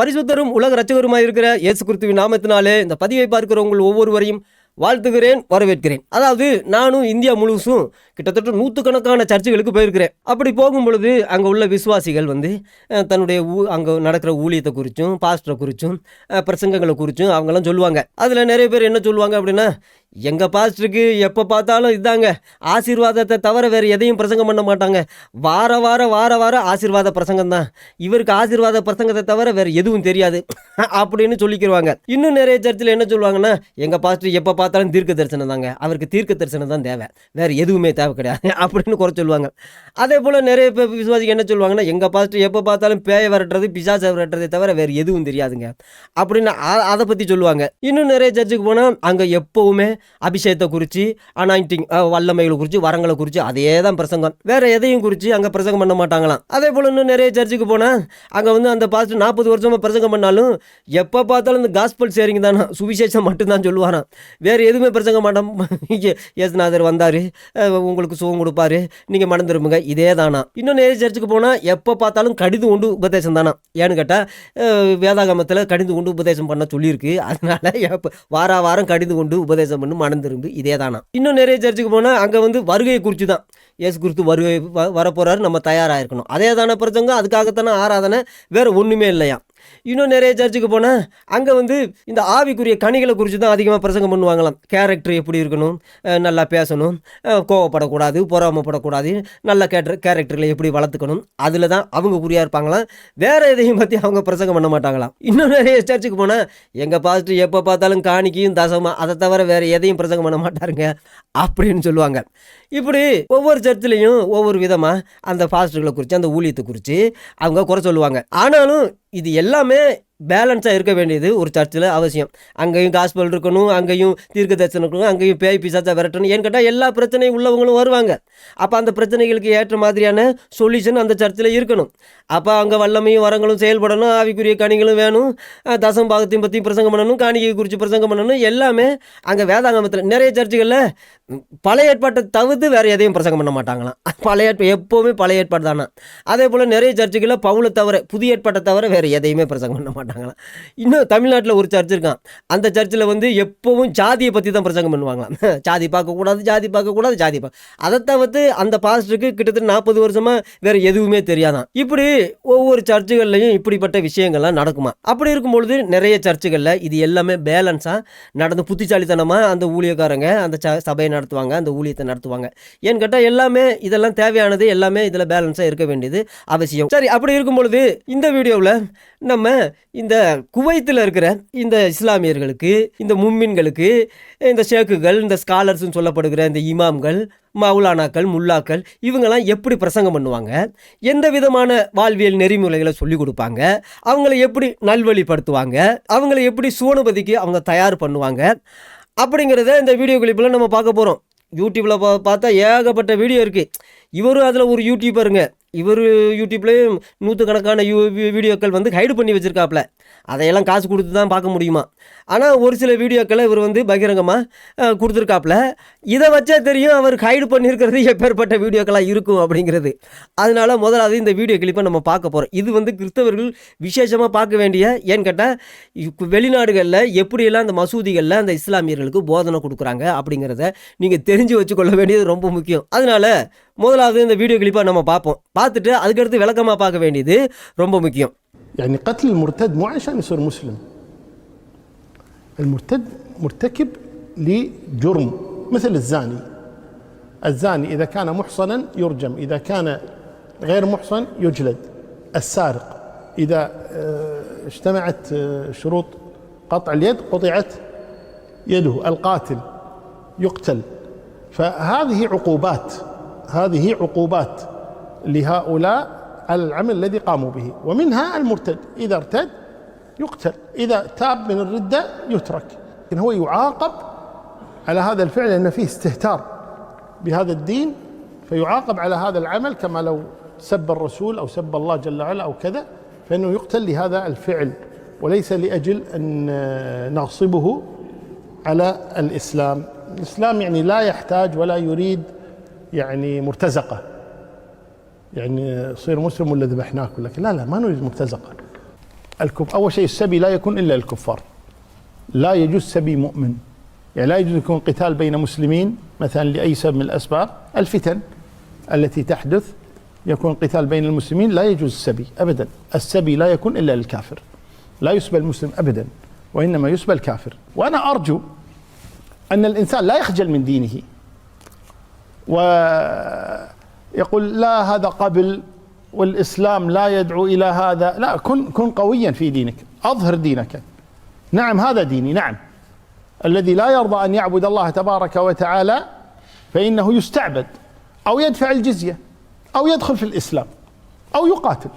பரிசுத்தரும் உலக இரட்சகருமாய் இருக்கிற இயேசு கிறிஸ்துவின் நாமத்தினாலே இந்த பதிவை பார்க்கிற உங்கள் ஒவ்வொருவரையும் வாழ்த்துகிறேன், வரவேற்கிறேன். அதாவது நானும் இந்தியா முழுசும் கிட்டத்தட்ட 100கணக்கான சர்ச்சுகளுக்கு போயிருக்கிறேன். அப்படி போகும் பொழுது அங்கே உள்ள விசுவாசிகள் தன்னுடைய அங்கே நடக்கிற ஊழியத்தை குறித்தும் பாஸ்டரை குறித்தும் பிரசங்கங்களை குறித்தும் அவங்கெல்லாம் சொல்லுவாங்க. அதில் நிறைய பேர் என்ன சொல்லுவாங்க அப்படின்னா, எங்கள் பாஸ்டருக்கு எப்போ பார்த்தாலும் இதாங்க ஆசீர்வாதத்தை தவிர வேறு எதையும் பிரசங்கம் பண்ண மாட்டாங்க. வார வாரம் ஆசீர்வாத பிரசங்கம் தான், இவருக்கு ஆசீர்வாத பிரசங்கத்தை தவிர வேறு எதுவும் தெரியாது அப்படின்னு சொல்லிக்கிடுவாங்க. இன்னும் நிறைய சர்ச்சில் என்ன சொல்லுவாங்கன்னா, எங்கள் பாஸ்டர் எப்போ பார்த்தாலும் தீர்க்க தரிசனம் தாங்க, அவருக்கு தீர்க்க தரிசனம் தான் தேவை, வேறு எதுவுமே தேவை கிடையாது அப்படின்னு குறை சொல்லுவாங்க. அதே போல் நிறைய பேர் விசுவாசிக்கு என்ன சொல்லுவாங்கன்னா, எங்கள் பாஸ்டர் எப்போ பார்த்தாலும் பேயை விரட்டுறது பிசாசை விரட்டுறதை தவிர வேறு எதுவும் தெரியாதுங்க அப்படின்னு அதை பற்றி சொல்லுவாங்க. இன்னும் நிறைய சர்ச்சுக்கு போனால் அங்கே எப்போவுமே அபிஷேகத்தை குறித்து, அனாயிண்டிங் வல்லமைகளை குறித்து, வரங்களை குறித்து அதே தான் பிரசங்கம், வேற எதையும் குறித்து அங்கே பிரசங்கம் பண்ண மாட்டாங்களாம். அதே போல் இன்னும் நிறைய சர்ச்சுக்கு போனால் அங்கே அந்த பாஸ்டர் 40 வருஷமாக பிரசங்கம் பண்ணாலும் எப்போ பார்த்தாலும் இந்த காஸ்பல் ஷேரிங் தானே, சுவிசேஷம் மட்டும்தான் சொல்லுவாராம், வேறு எதுவுமே பிரசங்கம் மாட்டோம். இயேசுநாதர் வந்தார், உங்களுக்கு சுகம் கொடுப்பாரு, நீங்கள் மனம் திரும்புங்க, இதே தானா. இன்னும் நிறைய சர்ச்சுக்கு போனால் எப்போ பார்த்தாலும் கடிது கொண்டு உபதேசம் தானா. ஏன்னு கேட்டால் வேதாகமத்தில் கடிந்து கொண்டு உபதேசம் பண்ண சொல்லியிருக்கு, அதனால வாரம் கடிந்து கொண்டு உபதேசம் பண்ணி மனம் திரும்பு, இதே தானா. இன்னும் நிறைய சர்ச்சுக்கு போனால் அங்கே வருகையை குறித்து தான், இயேசு கிறிஸ்து வருகை வரப்போறாரு, நம்ம தயாராக இருக்கணும், அதே தானே பிரசங்கம், அதுக்காகத்தானே ஆராதனை, வேற ஒன்றுமே இல்லையா. இன்னும் நிறைய சர்ச்சுக்கு போனால் அங்கே இந்த ஆவிக்குரிய கனிகளை குறித்து தான் அதிகமாக பிரசங்கம் பண்ணுவாங்களாம். கேரக்டர் எப்படி இருக்கணும், நல்லா பேசணும், கோவப்படக்கூடாது, பொறாமப்படக்கூடாது, நல்ல கேரக்டர்களை எப்படி வளர்த்துக்கணும், அதில் தான் அவங்க குறியாக இருப்பாங்களாம், வேறு எதையும் பற்றி அவங்க பிரசங்கம் பண்ண மாட்டாங்களாம். இன்னும் நிறைய சர்ச்சுக்கு போனால் எங்கள் பாஸ்டர் எப்போ பார்த்தாலும் காணிக்கையும் தசமா, அதை தவிர வேறு எதையும் பிரசங்கம் பண்ண மாட்டாருங்க அப்படின்னு சொல்லுவாங்க. இப்படி ஒவ்வொரு சர்ச்சிலையும் ஒவ்வொரு விதமாக அந்த பாஸ்டர்களை குறித்து, அந்த ஊழியத்தை குறித்து அவங்க குறை சொல்லுவாங்க. ஆனாலும் இது எல்லாமே பேலன்ஸாக இருக்க வேண்டியது ஒரு சர்ச்சில் அவசியம். அங்கேயும் காஸ்பல் இருக்கணும், அங்கேயும் தீர்க்க தரிசனம் இருக்கணும், அங்கேயும் பேய் பிசாசை விரட்டணும். ஏன்னு கேட்டால் எல்லா பிரச்சனையும் உள்ளவங்களும் வருவாங்க. அப்போ அந்த பிரச்சனைகளுக்கு ஏற்ற மாதிரியான சொல்யூஷன் அந்த சர்ச்சில் இருக்கணும். அப்போ அங்கே வல்லமையும் வரங்களும் செயல்படணும், ஆவிக்குரிய கனிகளும் வேணும், தசம் பாகத்தையும் பற்றி பிரசங்கம் பண்ணணும், காணிக்கை குறித்து பிரசங்கம் பண்ணணும். எல்லாமே அங்கே வேதாகமத்தில் நிறைய சர்ச்சுகளில் பழைய ஏற்பாட்டை தவிர்த்து வேறு எதையும் பிரசங்கம் பண்ண மாட்டாங்களாம். எப்போவுமே பழைய ஏற்பாடு தானே. அதே போல் நிறைய சர்ச்சுகளில் பவுலை தவிர, புதிய ஏற்பாட்டை தவிர வேறு எதையுமே பிரசங்கம் பண்ண மாட்டாங்க. இன்னும் தமிழ்நாட்டில் ஒரு சர்ச் இருக்கான், அந்த சர்ச்சில் எப்பவும் ஜாதியை பற்றி தான் பிரசங்கம் பண்ணுவாங்களாம். ஜாதி பார்க்கக்கூடாது, ஜாதி அதை தவிர்த்து அந்த பாஸ்டருக்கு கிட்டத்தட்ட 40 வருஷமாக வேறு எதுவுமே தெரியாதான். இப்படி ஒவ்வொரு சர்ச்சுகள்லையும் இப்படிப்பட்ட விஷயங்கள்லாம் நடக்குமா. அப்படி இருக்கும்பொழுது நிறைய சர்ச்சுகளில் இது எல்லாமே பேலன்ஸாக நடந்து புத்திசாலித்தனமாக அந்த ஊழியக்காரங்க அந்த சபையை நடத்துவாங்க, அந்த ஊழியத்தை நடத்துவாங்க. ஏன்னு கேட்டால் எல்லாமே இதெல்லாம் தேவையானது, எல்லாமே இதில் பேலன்ஸாக இருக்க வேண்டியது அவசியம். சரி, அப்படி இருக்கும் பொழுது இந்த வீடியோவில் நம்ம இந்த குவைத்தில் இருக்கிற இந்த இஸ்லாமியர்களுக்கு, இந்த மும்மின்களுக்கு, இந்த ஷேக்குகள், இந்த ஸ்காலர்ஸ்ன்னு சொல்லப்படுகிற இந்த இமாம்கள், மௌலானாக்கள், முல்லாக்கள், இவங்கெல்லாம் எப்படி பிரசங்கம் பண்ணுவாங்க, எந்த விதமான வாழ்வியல் நெறிமுறைகளை சொல்லிக் கொடுப்பாங்க, அவங்கள எப்படி நல்வழிப்படுத்துவாங்க, அவங்கள எப்படி சூனபதிக்கு அவங்க தயார் பண்ணுவாங்க அப்படிங்கிறத இந்த வீடியோ கிளிப்பில் நம்ம பார்க்க போகிறோம். யூடியூப்பில் பார்த்தா ஏகப்பட்ட வீடியோ இருக்குது. இவரும் அதில் ஒரு யூடியூபருங்க. இவர் யூடியூப்லேயும் 100கணக்கான வீடியோக்கள் ஹைடு பண்ணி வச்சுருக்காப்புல. அதையெல்லாம் காசு கொடுத்து தான் பார்க்க முடியுமா. ஆனால் ஒரு சில வீடியோக்களை இவர் பகிரங்கமாக கொடுத்துருக்காப்புல. இதை வச்சா தெரியும் அவர் ஹைடு பண்ணியிருக்கிறது எப்பேற்பட்ட வீடியோக்களாக இருக்கும் அப்படிங்கிறது. அதனால முதலாவது இந்த வீடியோ கிளிப்பை நம்ம பார்க்க போகிறோம். இது கிறிஸ்தவர்கள் விசேஷமாக பார்க்க வேண்டிய, ஏன்னு கேட்டால் வெளிநாடுகளில் எப்படியெல்லாம் அந்த மசூதிகளில் அந்த இஸ்லாமியர்களுக்கு போதனை கொடுக்குறாங்க அப்படிங்கிறத நீங்கள் தெரிஞ்சு வச்சுக்கொள்ள வேண்டியது ரொம்ப முக்கியம். அதனால முதலாவது இந்த வீடியோ கிளிப்பை நம்ம பார்ப்போம். பார்த்துட்டு அதுக்கடுத்து விளக்கமாக பார்க்க வேண்டியது ரொம்ப முக்கியம். يعني قتل المرتد مو عشان يصير مسلم. المرتد مرتكب لجرم مثل الزاني. الزاني إذا كان محصنا يرجم، إذا كان غير محصن يجلد. السارق إذا اجتمعت شروط قطع اليد قطعت يده. القاتل يقتل. فهذه عقوبات لهؤلاء على العمل الذي قاموا به. ومنها المرتد إذا ارتد يقتل، إذا تاب من الردة يترك. لكن هو يعاقب على هذا الفعل لأن فيه استهتار بهذا الدين، فيعاقب على هذا العمل كما لو سب الرسول أو سب الله جل وعلا أو كذا، فإنه يقتل لهذا الفعل وليس لأجل أن نغصبه على الإسلام. الإسلام يعني لا يحتاج ولا يريد يعني مرتزقة، يعني صير مسلم ولا ذبحناك، لكن لا ما نريد مرتزقة. أول شيء السبي لا يكون إلا للكفار، لا يجوز سبي مؤمن، يعني لا يجوز يكون قتال بين مسلمين مثلا لأي سبب من الأسباب، الفتن التي تحدث يكون قتال بين المسلمين، لا يجوز السبي أبدا. السبي لا يكون إلا للكافر، لا يسبى المسلم أبدا وإنما يسبى الكافر. وأنا أرجو أن الإنسان لا يخجل من دينه ويقول لا هذا قبل والإسلام لا يدعو إلى هذا، لا، كن قويا في دينك، أظهر دينك. نعم هذا ديني، نعم، الذي لا يرضى أن يعبد الله تبارك وتعالى فإنه يستعبد أو يدفع الجزية أو يدخل في الإسلام أو يقاتل.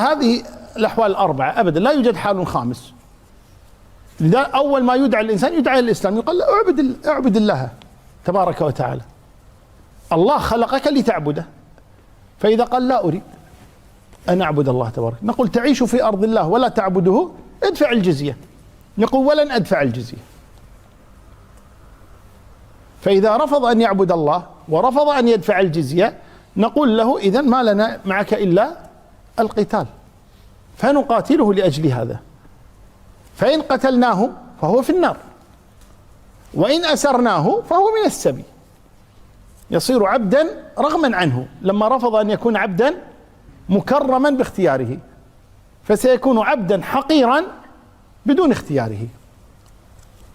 هذه الأحوال الأربعة أبدا، لا يوجد حال خامس. لذا أول ما يدعى الإنسان يدعى الإسلام، يقول اعبد الله تبارك وتعالى، الله خلقك لتعبده، فإذا قال لا أريد أن أعبد الله تبارك، نقول تعيش في أرض الله ولا تعبده، ادفع الجزية، نقول ولن أدفع الجزية. فإذا رفض أن يعبد الله ورفض أن يدفع الجزية نقول له إذن ما لنا معك إلا القتال، فنقاتله لأجل هذا، فإن قتلناه فهو في النار، وإن أسرناه فهو من السبي، يصير عبدا رغما عنه، لما رفض أن يكون عبدا مكرما باختياره فسيكون عبدا حقيرا بدون اختياره.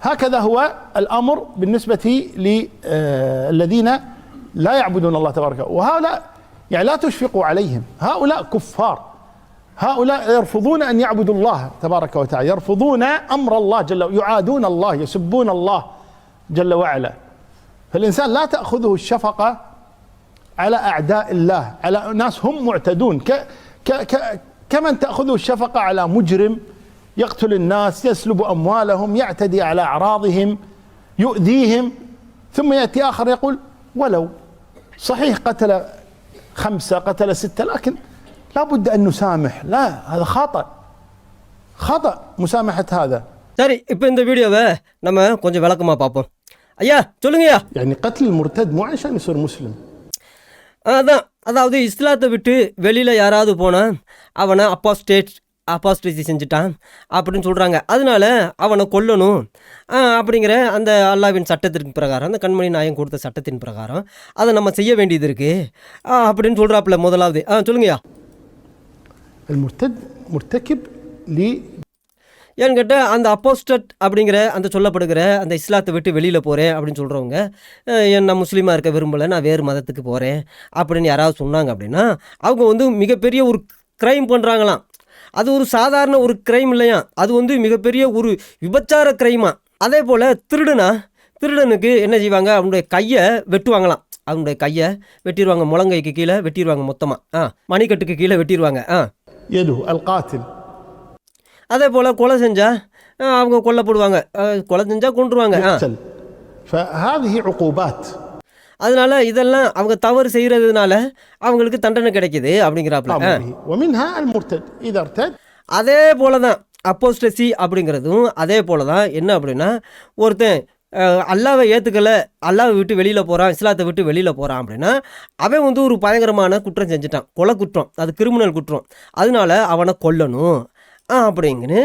هكذا هو الأمر بالنسبة للذين لا يعبدون الله تبارك وتعالى. وهؤلاء يعني لا تشفقوا عليهم، هؤلاء كفار، هؤلاء يرفضون أن يعبدوا الله تبارك وتعالى، يرفضون أمر الله جل وعلا، يعادون الله، يسبون الله جل وعلا. فالإنسان لا تأخذه الشفقة على أعداء الله، على ناس هم معتدون، كمن تأخذه الشفقة على مجرم يقتل الناس، يسلب أموالهم، يعتدي على أعراضهم، يؤذيهم، ثم يأتي آخر يقول ولو صحيح قتل 5 قتل 6 لكن لا بد أن نسامح. لا، هذا خطأ مسامحة هذا. சரி, இப்போ இந்த வீடியோவை நம்ம கொஞ்சம் விளக்கமாக பார்ப்போம். ஐயா சொல்லுங்கய்யா. يعني قتل المرتد مو عشان يصير مسلم. அதாவது இஸ்லாத்தை விட்டு வெளியில் யாராவது போனால் அவனை அப்பாஸ்டேசி செஞ்சுட்டான் அப்படின்னு சொல்கிறாங்க, அதனால அவனை கொல்லணும் அப்படிங்கிற அந்த அல்லாஹ்வின் சட்டத்தின் பிரகாரம், அந்த கண்மணி நாயகம் கொடுத்த சட்டத்தின் பிரகாரம் அதை நம்ம செய்ய வேண்டியது இருக்குது அப்படின்னு சொல்கிறாப்புல. முதலாவது சொல்லுங்கய்யா. المرتد مرتكب ஏன்னு கேட்டால் அந்த அப்போஸ்டட் அப்படிங்கிற அந்த சொல்லப்படுகிற அந்த இஸ்லாத்தை விட்டு வெளியில் போகிறேன் அப்படின்னு சொல்கிறவங்க, நான் முஸ்லீமாக இருக்க விரும்பலை, நான் வேறு மதத்துக்கு போகிறேன் அப்படின்னு யாராவது சொன்னாங்க அப்படின்னா அவங்க வந்து மிகப்பெரிய ஒரு க்ரைம் பண்ணுறாங்களாம். அது ஒரு சாதாரண ஒரு க்ரைம் இல்லையா, அது வந்து மிகப்பெரிய ஒரு விபச்சார க்ரைமா. அதே போல் திருடனுக்கு என்ன செய்வாங்க, அவனுடைய கையை வெட்டுவாங்களாம், அவனுடைய கையை வெட்டிடுவாங்க, முழங்கைக்கு கீழே வெட்டிடுவாங்க, மொத்தமாக மணிக்கட்டுக்கு கீழே வெட்டிடுவாங்க. அதே போல் கொலை செஞ்சால் அவங்க கொல்லப்படுவாங்க, கொலை செஞ்சால் கொன்றுவாங்க. அதனால இதெல்லாம் அவங்க தவறு செய்கிறதுனால அவங்களுக்கு தண்டனை கிடைக்கிது அப்படிங்கிறாப்புல. அதே போல தான் அப்போஸ்டசி அப்படிங்கிறதும் அதே போல தான். என்ன அப்படின்னா, ஒருத்தன் அல்லாவை ஏற்றுக்கலை, அல்லாவை விட்டு வெளியில் போகிறான், இஸ்லாத்தை விட்டு வெளியில் போகிறான் அப்படின்னா அவன் வந்து ஒரு பயங்கரமான குற்றம் செஞ்சுட்டான், கொலை குற்றம், அது கிரிமினல் குற்றம், அதனால அவனை கொல்லணும் அப்படிங்கன்னு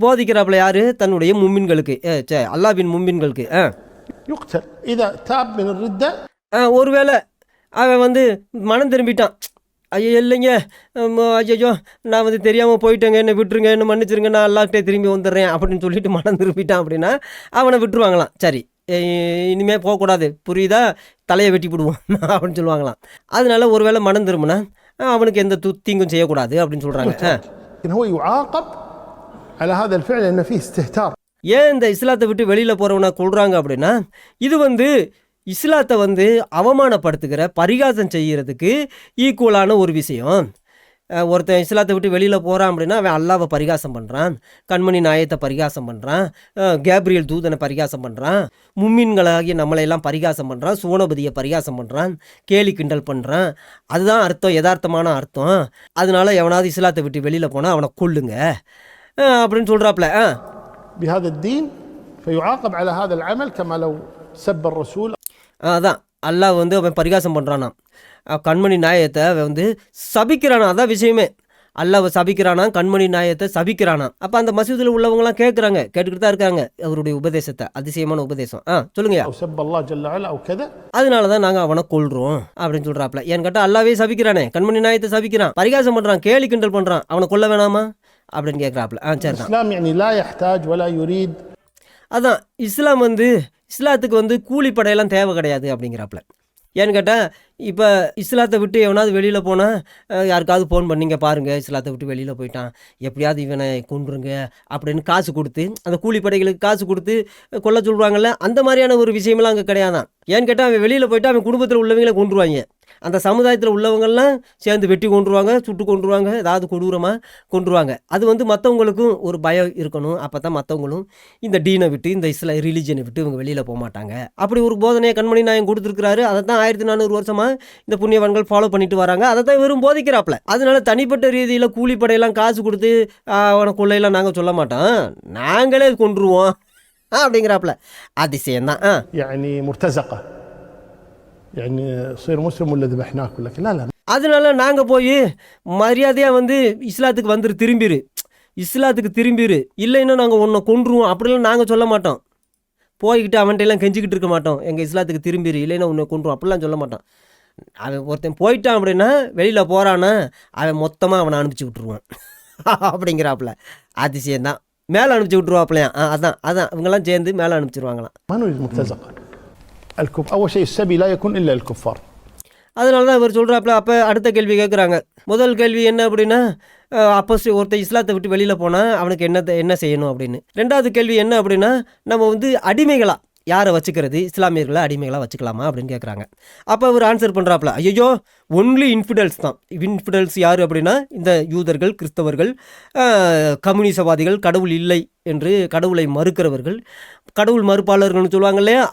போதிக்கிறாப்புல. யாரு? தன்னுடைய மும்மின்களுக்கு, அல்லாஹ்வின் மும்மின்களுக்கு. ஒருவேளை அவன் வந்து மனம் திரும்பிட்டான், ஐயோ இல்லைங்க, ஐயோ நான் வந்து தெரியாமல் போயிட்டேங்க, என்னை விட்டுருங்க, என்ன மன்னிச்சிருங்க, நான் அல்லாஹ்கிட்டே திரும்பி வந்துடுறேன் அப்படின்னு சொல்லிட்டு மனம் திரும்பிட்டான் அப்படின்னா அவனை விட்டுருவாங்களாம். சரி, இனிமேல் போகக்கூடாது, புரியுதா, தலையை வெட்டி விடுவோம் அப்படின்னு சொல்லுவாங்களாம். அதனால ஒருவேளை மனம் திரும்பினா அவனுக்கு எந்த தீங்கும் செய்யக்கூடாது அப்படின்னு சொல்கிறாங்க. ஏன் இந்த இஸ்லாத்தை விட்டு வெளியில் போகிறவனை கொள்கிறாங்க அப்படின்னா, இது வந்து இஸ்லாத்தை வந்து அவமானப்படுத்துகிற, பரிகாசம் செய்கிறதுக்கு ஈக்குவலான ஒரு விஷயம். ஒருத்தன் இஸ்லாத்தை விட்டு வெளியில் போகிறான் அப்படின்னா அவன் அல்லாவை பரிகாசம் பண்ணுறான், கண்மணி நாயத்தை பரிகாசம் பண்ணுறான், கேப்ரியல் தூதனை பரிகாசம் பண்ணுறான், மும்மின்களாகிய நம்மளையெல்லாம் பரிகாசம் பண்ணுறான், சோனபதியை பரிகாசம் பண்ணுறான், கேலி கிண்டல் பண்ணுறான். அதுதான் அர்த்தம், யதார்த்தமான அர்த்தம். அதனால எவனாவது இஸ்லாத்தை விட்டு வெளியில் போனால் அவனை கொல்லுங்க அப்படின்னு சொல்கிறாப்புல. அதான் அல்லாஹ் வந்து அவன் பரிகாசம் பண்ணுறானா, கண்மணி நாயத்தை அவன் வந்து சபிக்கிறானா, அதான் விஷயமே. அல்லாஹ்வை சபிக்கிறானா, கண்மணி நாயத்தை சபிக்கிறானா. அப்போ அந்த மசூதியில் உள்ளவங்கலாம் கேட்குறாங்க, கேட்டுக்கிட்டு தான் இருக்காங்க அவருடைய உபதேசத்தை, அதிசயமான உபதேசம். சொல்லுங்கய்யா. أو سب الله جل وعلا أو كذا. அதனால தான் நாங்கள் அவனை கொல்றோம் அப்படின்னு சொல்கிறாப்புல. ஏன்னு கேட்டால் அல்லாவே சபிக்கிறானே, கண்மணி நாயத்தை சபிக்கிறான், பரிகாசம் பண்ணுறான், கேலி கிண்டல் பண்ணுறான், அவனை கொல்ல வேணாமா அப்படின்னு கேட்குறாப்புல. சரி தான். الإسلام يعني لا يحتاج ولا يريد. அதான் இஸ்லாம் இஸ்லாத்துக்கு கூலிப்படையெல்லாம் தேவை கிடையாது அப்படிங்கிறாப்புல. ஏன்னு கேட்டால் இப்போ இஸ்லாத்தை விட்டு எவனாவது வெளியில் போனால் யாருக்காவது ஃபோன் பண்ணிங்க பாருங்கள், இஸ்லாத்தை விட்டு வெளியில் போயிட்டான், எப்படியாவது இவனை கொன்றுங்க அப்படின்னு காசு கொடுத்து, அந்த கூலிப்படைகளுக்கு காசு கொடுத்து கொல்ல சொல்லுவாங்கள்ல, அந்த மாதிரியான ஒரு விஷயமெல்லாம் அங்கே கிடையாதான். ஏன்னு கேட்டால் அவன் வெளியில் போயிட்டு அவன் குடும்பத்தில் உள்ளவங்களை கொன்றுவாங்க, அந்த சமுதாயத்தில் உள்ளவங்கள்லாம் சேர்ந்து வெட்டி கொண்டுருவாங்க, சுட்டு கொண்டுருவாங்க, ஏதாவது கொடூரமாக கொண்டுருவாங்க. அது மற்றவங்களுக்கும் ஒரு பயம் இருக்கணும். அப்போ தான் மற்றவங்களும் இந்த டீனை விட்டு, இந்த ரிலீஜனை விட்டு இவங்க வெளியில் போக மாட்டாங்க. அப்படி ஒரு போதனையை கண்மணி நாயகம் கொடுத்துருக்கிறாரு. அதை தான் 1400 வருஷமாக இந்த புண்ணியவான்கள் ஃபாலோ பண்ணிட்டு வராங்க. அதை தான் வெறும் போதிக்கிறாப்புல. அதனால தனிப்பட்ட ரீதியில் கூலிப்படையெல்லாம் காசு கொடுத்து அவனை கொள்ளையெல்லாம் நாங்கள் சொல்ல மாட்டோம், நாங்களே கொண்டுருவோம் அப்படிங்கிறாப்புல. அதிசயம்தான். يعني مرتزقة يعني صير مسلم ولا ذبحناك ولا لا لا. அதனால நாங்கள் போய் மரியாதையாக இஸ்லாத்துக்கு இஸ்லாத்துக்கு திரும்பிடு, இல்லைன்னா நாங்கள் உன்னை கொன்றுவோம் அப்படிலாம் நாங்கள் சொல்ல மாட்டோம். போய்கிட்டு அவன்கிட்டலாம் கெஞ்சிக்கிட்டு இருக்க மாட்டோம், எங்கள் இஸ்லாத்துக்கு திரும்பிடு இல்லைன்னா உன்னை கொன்றுவோம் அப்படிலாம் சொல்ல மாட்டோம். அவன் ஒருத்தன் போயிட்டான் அப்படின்னா, வெளியில் போகிறான்னா அவன் மொத்தமாக அவனை அனுப்பிச்சி விட்ருவான் அப்படிங்கிறாப்புல. அதிசயம்தான். மேலே அனுப்பிச்சி விட்ருவாப்புலையா. அதான் இவங்கெல்லாம் சேர்ந்து மேலே அனுப்பிச்சிருவாங்களாம். ما نريد مرتزقة. أول شيء السبي لا يكون إلا الكفار. அதனால தான் இவர் சொல்கிறாப்புல. அப்போ அடுத்த கேள்வி கேட்குறாங்க. முதல் கேள்வி என்ன அப்படின்னா, அப்போ ஒருத்தர் இஸ்லாத்தை விட்டு வெளியில் போனால் அவனுக்கு என்ன செய்யணும் அப்படின்னு. ரெண்டாவது கேள்வி என்ன அப்படின்னா, நம்ம அடிமைகளாக யாரை வச்சுக்கிறது, இஸ்லாமியர்களை அடிமைகளாக வச்சுக்கலாமா அப்படின்னு கேட்குறாங்க. அப்போ அவர் ஆன்சர் பண்ணுறாப்புல, ஐயோ ஒன்லி இன்ஃபிடல்ஸ் தான். இன்ஃபிடல்ஸ் யார் அப்படின்னா, இந்த யூதர்கள், கிறிஸ்தவர்கள், கம்யூனிசவாதிகள், கடவுள் இல்லை என்று கடவுளை மறுக்கிறவர்கள், கடவுள் மறுப்பாளர்கள்னு சொல்லுவாங்க இல்லையா,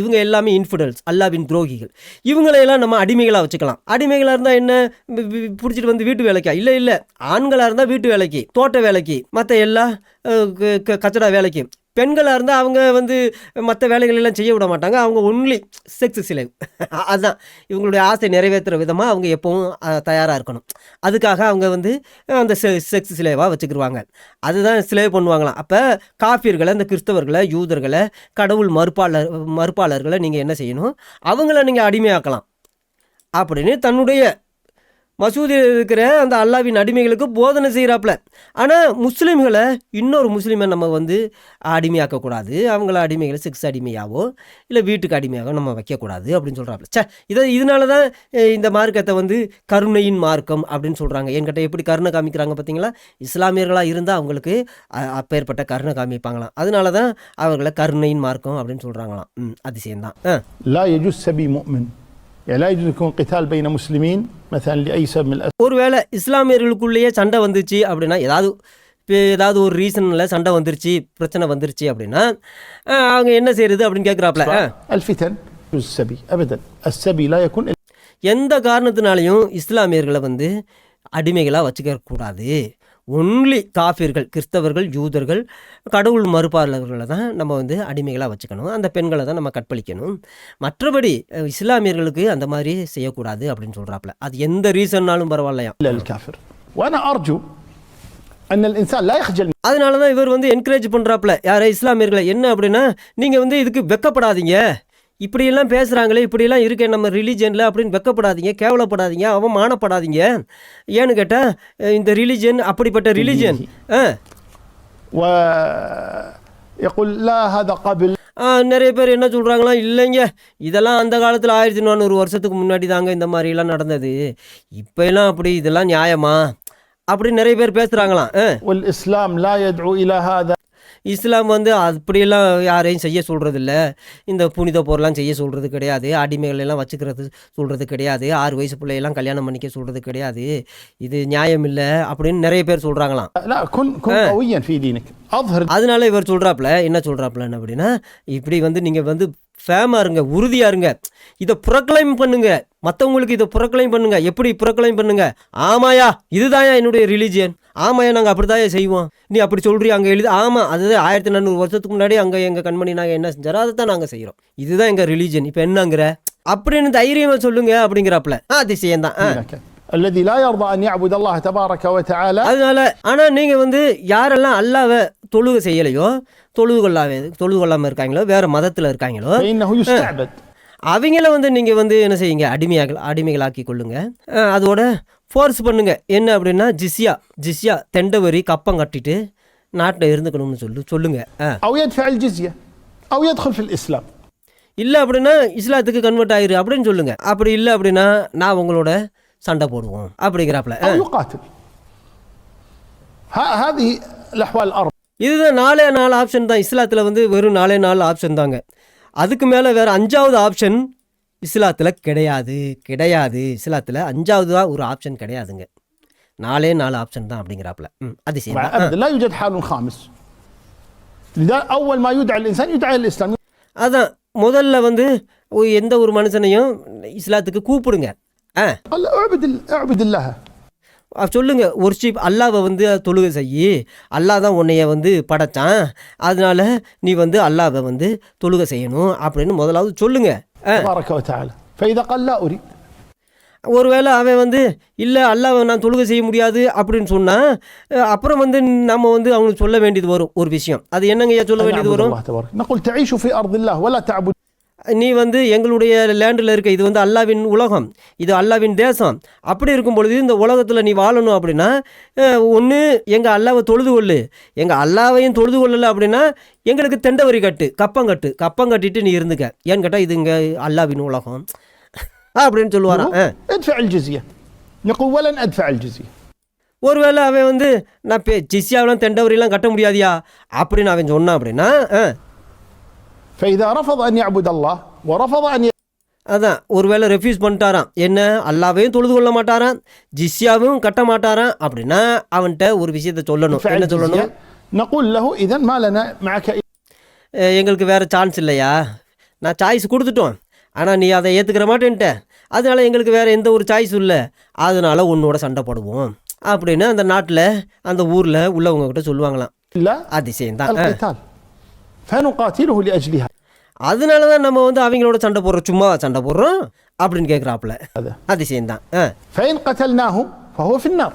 இவங்க எல்லாமே இன்ஃபிடல்ஸ், அல்லாவின் துரோகிகள். இவங்களையெல்லாம் நம்ம அடிமைகளாக வச்சுக்கலாம். அடிமைகளாக இருந்தால் என்ன, பிடிச்சிட்டு வீட்டு வேலைக்கா? இல்லை, ஆண்களாக இருந்தால் வீட்டு வேலைக்கு, தோட்ட வேலைக்கு, மற்ற எல்லா கச்சடா வேலைக்கு. பெண்களாக இருந்தால் அவங்க மற்ற வேலைகள் எல்லாம் செய்ய விட மாட்டாங்க, அவங்க ஒன்லி செக்ஸ் சிலேவ். அதுதான் இவங்களுடைய ஆசை நிறைவேற்றுற விதமாக அவங்க எப்பவும் தயாராக இருக்கணும். அதுக்காக அவங்க அந்த செக்ஸ் சிலேவாக வச்சுக்கிடுவாங்க. அதுதான் சிலேவ் பண்ணுவாங்களாம். அப்போ காஃபியர்களை, இந்த கிறிஸ்தவர்களை, யூதர்களை, கடவுள் மறுப்பாளர்களை நீங்கள் என்ன செய்யணும், அவங்கள நீங்கள் அடிமையாக்கலாம் அப்படின்னு தன்னுடைய மசூதியில் இருக்கிற அந்த அல்லாவின் அடிமைகளுக்கு போதனை செய்கிறாப்புல. ஆனால் முஸ்லீம்களை, இன்னொரு முஸ்லீமை நம்ம அடிமையாக்கக்கூடாது, அவங்கள அடிமைகளை செக்ஸ் அடிமையாவோ இல்லை வீட்டுக்கு அடிமையாகவோ நம்ம வைக்கக்கூடாது அப்படின்னு சொல்கிறாப்புல. இதனால தான் இந்த மார்க்கத்தை கருணையின் மார்க்கம் அப்படின்னு சொல்கிறாங்க. என்கிட்ட எப்படி கருணை காமிக்கிறாங்க பார்த்தீங்களா? இஸ்லாமியர்களாக இருந்தால் அவங்களுக்கு அப்பேற்பட்ட கருணை காமிப்பாங்களாம். அதனால தான் அவர்களை கருணையின் மார்க்கம் அப்படின்னு சொல்கிறாங்களாம். அதிசயம்தான். لا يجوز سبي مؤمن. لا يجوز يكون قتال بين مسلمين مثلا لأي سبب من الأسباب. ஒருவேளை இஸ்லாமியர்களுக்குள்ளேயே சண்டை வந்துச்சு அப்படின்னா, ஏதாவது ஒரு ரீசனில் சண்டை வந்துருச்சு, பிரச்சனை வந்துருச்சு அப்படின்னா அவங்க என்ன செய்யறது அப்படின்னு கேட்குறாப்புல. الفتن يجوز السبي أبدا. السبي لا يكون. எந்த காரணத்தினாலையும் இஸ்லாமியர்களை அடிமைகளாக வச்சுக்க கூடாது. ஒன்லி காஃபியர்கள், கிறிஸ்தவர்கள், யூதர்கள், கடவுள் மறுப்பாளர்களை தான் நம்ம அடிமைகளாக வச்சுக்கணும். அந்த பெண்களை தான் நம்ம கற்பழிக்கணும். மற்றபடி இஸ்லாமியர்களுக்கு அந்த மாதிரி செய்யக்கூடாது அப்படின்னு சொல்கிறாப்புல. அது எந்த ரீசன்னாலும் பரவாயில்லையா. அதனால தான் இவர் என்கரேஜ் பண்ணுறாப்புல யாரை, இஸ்லாமியர்களை. என்ன அப்படின்னா, நீங்கள் இதுக்கு வெக்கப்படாதீங்க, இப்படியெல்லாம் பேசுகிறாங்களே, இப்படியெல்லாம் இருக்கேன் நம்ம ரிலீஜனில் அப்படின்னு வெக்கப்படாதீங்க, கேவலப்படாதீங்க, அவமானப்படாதீங்க. ஏன்னு கேட்டால் இந்த ரிலீஜன் அப்படிப்பட்ட ரிலீஜன். நிறைய பேர் என்ன சொல்கிறாங்களா, இல்லைங்க இதெல்லாம் அந்த காலத்தில் 1400 வருஷத்துக்கு முன்னாடி தாங்க இந்த மாதிரிலாம் நடந்தது, இப்போ எல்லாம் அப்படி இதெல்லாம் நியாயமா அப்படின்னு நிறைய பேர் பேசுகிறாங்களாம். இஸ்லாம் லா யதுஉ இலா ஹாதா. இஸ்லாம் அப்படியெல்லாம் யாரையும் செய்ய சொல்கிறது இல்லை, இந்த புனித போரெல்லாம் செய்ய சொல்கிறது கிடையாது, அடிமைகள் எல்லாம் வச்சுக்கிறது சொல்கிறது கிடையாது, 6 வயசு பிள்ளையெல்லாம் கல்யாணம் பண்ணிக்க சொல்கிறது கிடையாது, இது நியாயம் இல்லை அப்படின்னு நிறைய பேர் சொல்கிறாங்களாம். அதனால இவர் சொல்கிறாப்புல, என்ன சொல்கிறாப்புலன்னு அப்படின்னா, இப்படி நீங்கள் ஃபேமாக இருங்க, உறுதியாக இருங்க, இதை புறக்ளைம் பண்ணுங்க, மற்றவங்களுக்கு இதை புறக்ளைம் பண்ணுங்க. எப்படி புறக்ளைம் பண்ணுங்க? ஆமாயா இதுதாயா என்னுடைய ரிலீஜியன், ஆமாயா நாங்கள் அப்படி தான் செய்வோம், நீ அப்படி சொல்கிறியா, அங்கே எழுது, ஆமாம் அதுதான் 1400 வருஷத்துக்கு முன்னாடி அங்கே எங்கள் கண்மணி நாங்கள் என்ன செஞ்சாரோ அதை தான் நாங்கள் செய்கிறோம், இதுதான் எங்கள் ரிலீஜியன், இப்போ என்னங்கிற அப்படின்னு தைரியமாக சொல்லுங்க அப்படிங்கிறாப்புல. அதிசயம்தான். الذي لا يرضى أن يعبد الله تبارك وتعالى. அதனால ஆனால் நீங்கள் வந்து யாரெல்லாம் அல்லாவை தொழுகை செய்யலையோ தொழுது கொள்ளாமல் இருக்காங்களோ வேறு மதத்தில் இருக்காங்களோ فإنه يستعبد. அவங்கள வந்து நீங்கள் வந்து என்ன செய்யுங்க அடிமைகளாக்கி கொள்ளுங்க. அதோட ஃபோர்ஸ் பண்ணுங்க. என்ன அப்படின்னா ஜிஸ்யா தெண்டவரி கப்பம் கட்டிட்டு நாட்டில் இருந்துக்கணும்னு சொல்லுங்க. أو يدفع الجزية أو يدخل في الإسلام. இல்லை அப்படின்னா இஸ்லாத்துக்கு கன்வெர்ட் ஆயிரு அப்படின்னு சொல்லுங்க. அப்படி இல்லை அப்படின்னா நான் உங்களோட சண்டை போடுவோம் அப்படிங்கிறாப்புல. أو يقاتل. هذه الأحوال الأربع. இதுதான் 4 ஆப்ஷன் தான். இஸ்லாத்தில் வந்து வெறும் 4 ஆப்ஷன் தாங்க. அதுக்கு மேலே வேறு 5வது ஆப்ஷன் இஸ்லாத்தில் கிடையாது. இஸ்லாத்தில் 5வதாக ஒரு ஆப்ஷன் கிடையாதுங்க. 4 ஆப்ஷன் தான் அப்படிங்கிறாப்புல. அது சரி. لا يوجد حال خامس. لذا أول ما يدعى الإنسان يدعى الإسلام. அதான் முதல்ல வந்து எந்த ஒரு மனுஷனையும் இஸ்லாத்துக்கு கூப்பிடுங்க. اعبد الله. சொல்லுங்க ஒர்ஷிப் அல்லாவை வந்து தொழுகை செய்யி. அல்லா தான் உன்னைய வந்து படைச்சான். அதனால நீ வந்து அல்லாவை வந்து தொழுகை செய்யணும் அப்படின்னு முதலாவது சொல்லுங்க. تبارك وتعالى. فإذا قال لا أريد. ஒருவேளை அவன் வந்து இல்லை அல்லாவை நான் தொழுகை செய்ய முடியாது அப்படின்னு சொன்னால் அப்புறம் வந்து நம்ம வந்து அவங்களுக்கு சொல்ல வேண்டியது வரும் ஒரு விஷயம். அது என்னங்கய்யா சொல்ல வேண்டியது வரும்? نقول تعيشوا في أرض الله ولا تعبد. நீ வந்து எங்களுடைய லேண்டில் இருக்க இது வந்து அல்லாவின் உலகம், இது அல்லாவின் தேசம். அப்படி இருக்கும் பொழுது இந்த உலகத்தில் நீ வாழணும் அப்படின்னா ஒன்று எங்கள் அல்லாவை தொழுது கொள்ளு. எங்கள் அல்லாவையும் தொழுது கொள்ளலை அப்படின்னா எங்களுக்கு தெண்டவரி கப்பம் கட்டிட்டு நீ இருந்துக்க. ஏன்னு கேட்டால் இது இங்கே அல்லாவின் உலகம் அப்படின்னு சொல்லுவாராம். ادفع الجزية. نقول ولن أدفع الجزية. ஒருவேளை அவன் வந்து நான் ஜிஸ்யாவெலாம் தெண்டவரிலாம் கட்ட முடியாதியா அப்படின்னு அவன் சொன்னான் அப்படின்னா فإذا رفض أن يعبد الله ورفض أن அதான் ஒருவேளை ரெஃப்யூஸ் பண்ணிட்டாராம். என்ன அல்லாவையும் தொழுது கொள்ள மாட்டாராம், ஜிஸ்யாவும் கட்ட மாட்டாராம் அப்படின்னா அவன்கிட்ட ஒரு விஷயத்தை சொல்லணும். என்ன சொல்லணும்? نقول له إذن ما لنا معك. எங்களுக்கு வேறு சான்ஸ் இல்லையா, நான் சாய்ஸ் கொடுத்துட்டோம் ஆனால் நீ அதை ஏற்றுக்கிற மாட்டேன்ட்ட, அதனால எங்களுக்கு வேறு எந்த ஒரு சாய்ஸும் இல்லை, அதனால உன்னோட சண்டை போடுவோம் அப்படின்னு அந்த நாட்டில் அந்த ஊரில் உள்ளவங்க கிட்ட சொல்லுவாங்களாம். அதிசயம் தான். فنقاتله لأجلها. அதனால தான் நம்ம வந்து அவங்களோட சண்டை போடுறோம், சும்மா சண்டை போடுறோம் அப்படின்னு கேட்குறாப்புல. அதிசயம் தான். فإن قتلناه فهو في النار.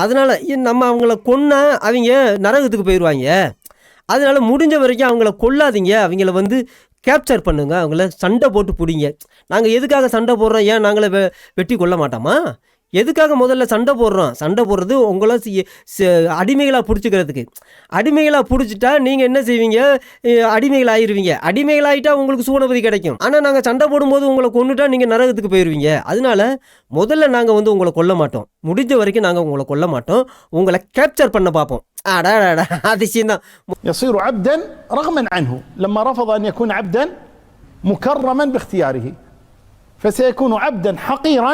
அதனால நம்ம அவங்கள கொன்னா அவங்க நரகத்துக்கு போயிடுவாங்க. அதனால முடிஞ்ச வரைக்கும் அவங்கள கொல்லாதீங்க, அவங்கள வந்து கேப்சர் பண்ணுங்க, அவங்கள சண்டை போட்டு பிடிங்க. நாங்கள் எதுக்காக சண்டை போடுறோம்? ஏன் நாங்களே வெட்டி கொள்ள மாட்டோமா? எதுக்காக முதல்ல சண்டை போடுறோம்? சண்டை போடுறது உங்களை அடிமைகளாக பிடிச்சிக்கிறதுக்கு. அடிமைகளாக பிடிச்சிட்டா நீங்கள் என்ன செய்வீங்க? அடிமைகள் ஆயிடுவீங்க. அடிமைகளாகிட்டா உங்களுக்கு சூனபதி கிடைக்கும். ஆனால் நாங்கள் சண்டை போடும்போது உங்களை கொண்டுட்டா நீங்கள் நரகத்துக்கு போயிடுவீங்க. அதனால முதல்ல நாங்கள் வந்து உங்களை கொல்ல மாட்டோம், முடிஞ்ச வரைக்கும் நாங்கள் உங்களை கொல்ல மாட்டோம், உங்களை கேப்சர் பண்ண பார்ப்போம். அதிசயம் தான். يصير عبدا رغما عنه لما رفض أن يكون عبدا مكرما باختياره فسيكون عبدا حقيرا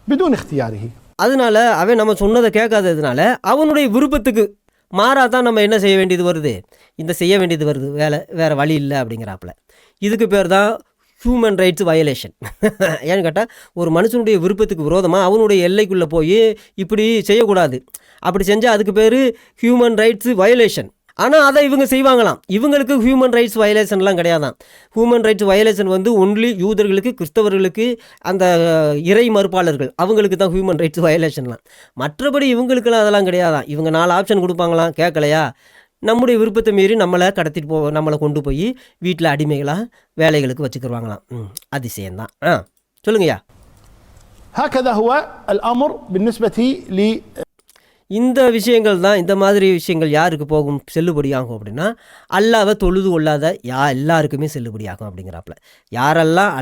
بدون اختياره. அதனால அவன் நம்ம சொன்னதை கேட்காததுனால அவனுடைய விருப்பத்துக்கு மாறாதான் நம்ம என்ன செய்ய வேண்டியது வருது, செய்ய வேண்டியது வருது. வேறு வழி இல்லை அப்படிங்கிறாப்புல. இதுக்கு பேர் தான் ஹியூமன் ரைட்ஸ் வயலேஷன். ஏன்னு கேட்டால் ஒரு மனுஷனுடைய விருப்பத்துக்கு விரோதமாக அவனுடைய எல்லைக்குள்ளே போய் இப்படி செய்யக்கூடாது. அப்படி செஞ்சால் அதுக்கு பேர் ஹியூமன் ரைட்ஸ் வயலேஷன். ஆனால் அதை இவங்க செய்வாங்களாம். இவங்களுக்கு ஹியூமன் ரைட்ஸ் வயலேஷன்லாம் கிடையாதான். ஹியூமன் ரைட்ஸ் வயலேஷன் வந்து ஒன்லி யூதர்களுக்கு, கிறிஸ்தவர்களுக்கு, அந்த இறை மறுப்பாளர்கள் அவங்களுக்கு தான் ஹியூமன் ரைட்ஸ் வயலேஷன்லாம். மற்றபடி இவங்களுக்கெல்லாம் அதெல்லாம் கிடையாதான். இவங்க 4 ஆப்ஷன் கொடுப்பாங்களாம், கேட்கலையா நம்முடைய விருப்பத்தை மீறி நம்மளை கொண்டு போய் வீட்டில் அடிமைகளாக வேலைகளுக்கு வச்சுக்கிடுவாங்களாம். அதிசயம்தான். சொல்லுங்கய்யா. هكذا هو الأمر بالنسبة لي. இந்த விஷயங்கள் தான், இந்த மாதிரி விஷயங்கள் யாருக்கு போகும், செல்லுபடியாகும் அப்படின்னா அல்லாவை தொழுது கொள்ளாத எல்லாருக்குமே செல்லுபடியாகும் அப்படிங்கிறாப்புல. யாரெல்லாம்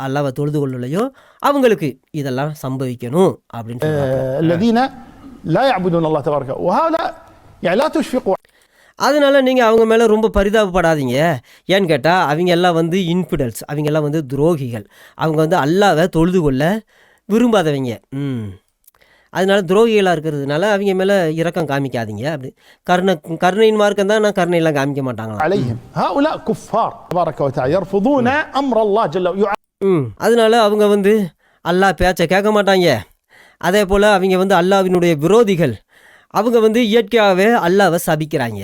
அல்லாவை தொழுது கொள்ளலையோ அவங்களுக்கு இதெல்லாம் சம்பவிக்கணும் அப்படின்னு الذين لا يعبدون الله تبارك وهؤلاء يعني لا تشفقوا. அதனால நீங்கள் அவங்க மேலே ரொம்ப பரிதாபப்படாதீங்க. ஏன்னு கேட்டால் அவங்க எல்லாம் வந்து இன்ஃபிடல்ஸ், அவங்க எல்லாம் வந்து துரோகிகள். அவங்க வந்து அல்லாவை தொழுது கொள்ள விரும்பாதவங்க. அதனால துரோகிகளாக இருக்கிறதுனால அவங்க மேலே இரக்கம் காமிக்காதீங்க. அப்படி கருணையின் மார்க்கம் தான், நான் கருணையெல்லாம் காமிக்க மாட்டாங்களா. அதனால அவங்க வந்து அல்லாஹ் பேச்சை கேட்க மாட்டாங்க. அதே போல் அவங்க வந்து அல்லாஹ்வினுடைய விரோதிகள். அவங்க வந்து இயற்கையாகவே அல்லாவை சபிக்கிறாங்க.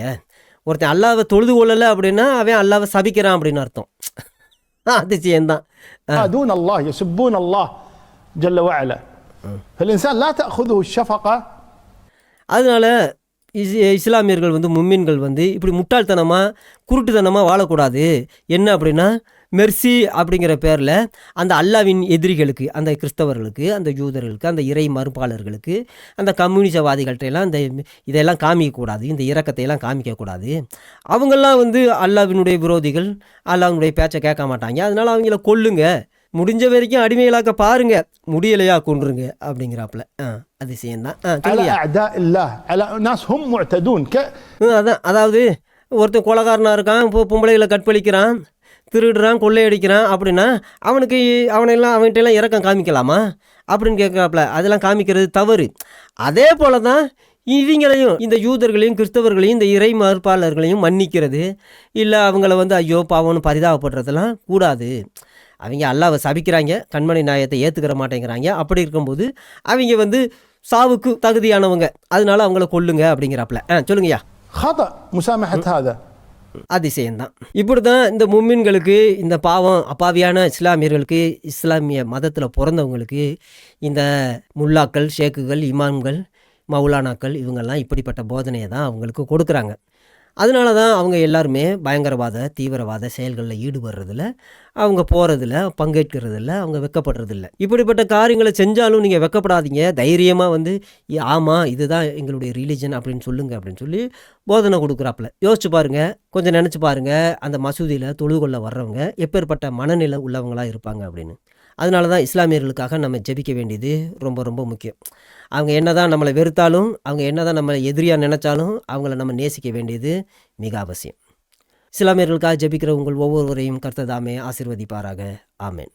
ஒருத்தன் அல்லாவை தொழுது கொள்ளலை அப்படின்னா அவன் அல்லாவை சபிக்கிறான் அப்படின்னு அர்த்தம். அதிசயம்தான். فالإنسان لا تأخذه الشفقة. அதனால இஸ்லாமியர்கள் வந்து மும்மின்கள் வந்து இப்படி முட்டாள்தனமாக குருட்டுத்தனமாக வாழக்கூடாது. என்ன அப்படின்னா மெர்சி அப்படிங்கிற பேரில் அந்த அல்லாவின் எதிரிகளுக்கு, அந்த கிறிஸ்தவர்களுக்கு, அந்த யூதர்களுக்கு, அந்த இறை மறுப்பாளர்களுக்கு, அந்த கம்யூனிசவாதிகள்கிட்ட எல்லாம் இதெல்லாம் காமிக்கக்கூடாது, இந்த இரக்கத்தை எல்லாம் காமிக்கக்கூடாது. அவங்கெல்லாம் வந்து அல்லாவினுடைய விரோதிகள், அல்லாவினுடைய பேச்சை கேட்க மாட்டாங்க, அதனால் அவங்கள கொல்லுங்க, முடிஞ்ச வரைக்கும் அடிமைகளாக்க பாருங்க, முடியலையா கொன்றுங்க அப்படிங்கிறாப்புல. அதிசயம்தான். على أعداء الله على ناس هم معتدون. அதான், அதாவது ஒருத்தன் கொலைகாரனாக இருக்கான், இப்போ பொம்பளைகளை கற்பழிக்கிறான், திருடுறான், கொள்ளையடிக்கிறான் அப்படின்னா அவன்கிட்ட எல்லாம் இரக்கம் காமிக்கலாமா அப்படின்னு கேட்குறாப்புல. அதெல்லாம் காமிக்கிறது தவறு. அதே போல தான் இவங்களையும், இந்த யூதர்களையும் கிறிஸ்தவர்களையும் இந்த இறை மறுப்பாளர்களையும் மன்னிக்கிறது இல்லை, அவங்கள வந்து ஐயோ பாவம்னு பரிதாபப்படுறதெல்லாம் கூடாது. அவங்க அல்லாவை சபிக்கிறாங்க, கண்மணி நியாயத்தை ஏற்றுக்கிற மாட்டேங்கிறாங்க. அப்படி இருக்கும்போது அவங்க வந்து சாவுக்கு தகுதியானவங்க, அதனால அவங்கள கொல்லுங்க அப்படிங்கிறாப்புல. சொல்லுங்கய்யா. خطأ مسامحة هذا. அதிசயம்தான். இப்படி தான் இந்த மும்மின்களுக்கு, இந்த பாவம் அப்பாவியான இஸ்லாமியர்களுக்கு, இஸ்லாமிய மதத்தில் பிறந்தவங்களுக்கு இந்த முல்லாக்கள், ஷேக்குகள், இமாம்கள், மௌலானாக்கள் இவங்கெல்லாம் இப்படிப்பட்ட போதனையை தான் அவங்களுக்கு கொடுக்குறாங்க. அதனால தான் அவங்க எல்லாருமே பயங்கரவாத தீவிரவாத செயல்களில் ஈடுபடுறதில்ல, அவங்க போகிறதில்ல, பங்கேற்கிறதில்ல, அவங்க வெக்கப்படுறதில்ல. இப்படிப்பட்ட காரியங்களை செஞ்சாலும் நீங்கள் வெக்கப்படாதீங்க, தைரியமாக வந்து ஆமாம் இதுதான் எங்களுடைய ரிலீஜன் அப்படின்னு சொல்லுங்கள் அப்படின்னு சொல்லி போதனை கொடுக்குறாப்புல. யோசிச்சு பாருங்கள், கொஞ்சம் நினச்சி பாருங்கள், அந்த மசூதியில் தொழுது கொள்ள வர்றவங்க எப்பேற்பட்ட மனநிலை உள்ளவங்களாக இருப்பாங்க அப்படின்னு. அதனால தான் இஸ்லாமியர்களுக்காக நம்ம ஜெபிக்க வேண்டியது ரொம்ப ரொம்ப முக்கியம். அவங்க என்ன தான் நம்மளை வெறுத்தாலும், அவங்க என்ன தான் நம்மளை எதிரியாக நினச்சாலும் அவங்கள நம்ம நேசிக்க வேண்டியது மிக அவசியம். இஸ்லாமியர்களுக்காக ஜெபிக்கிற உங்கள் ஒவ்வொருவரையும் கர்த்தர் தாமே ஆசீர்வதிப்பாராக. ஆமென்.